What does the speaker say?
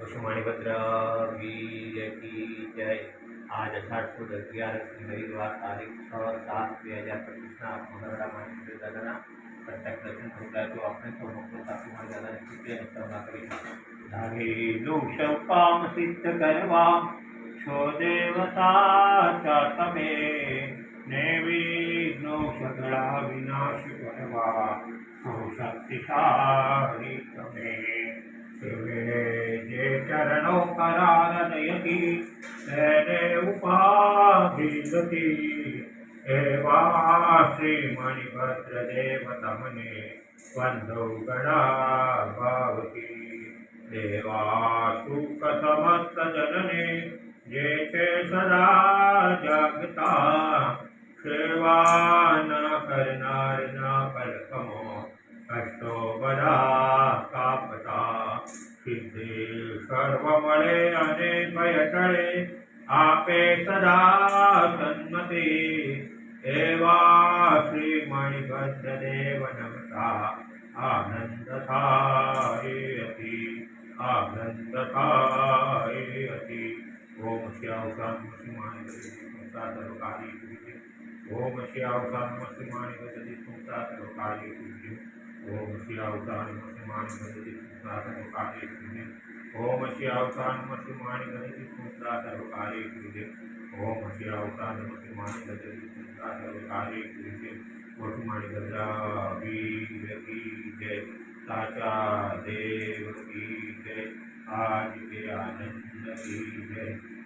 वसुमणिभद्र वीर की जय। आज 1811 रविवार तारीख 6/7/2025 मंगलवार मानसिक दादा प्रत्यक्ष दर्शन होता है तो अपने तो भक्तों साथी हमारे दादा स्थिति करना करेगा धारेलु काम सिद्ध करवा छो देवता तमे निर्विघ्नो सगड़ा विनाश करवा हो शक्तिशाली तमे जे चरणों करारयति तेरे उपाधि गति एवा श्री मणिभद्र देव तमने वंदो गणा भावती देवा सुख समस्त जनने जे चे सदा जागता सेवा न करनार न कलकमो कष्टो बड़ा कापता सिद्धि सर्व मळे अने भय टळे आपे सदा सन्मति एवा श्री मणिभद्र देव नमता आनंद थाये अति आनंद थाये अति ओम श्यावसान मणिभद्र संस्था सर्वकारी ओम श्यावसान मणिभद्र संस्था सर्वकारी ओम श्यावसान मणिभद्र संस्था सर्वकारी ओम श्यावसान मणिभद्र संस्था सर्वकारी ओम श्यावसान मणिभद्र संस्था सर्वकारी वसुमणिभद्र वीर की जय। साचा देव की जय। आज के आनंद की जय।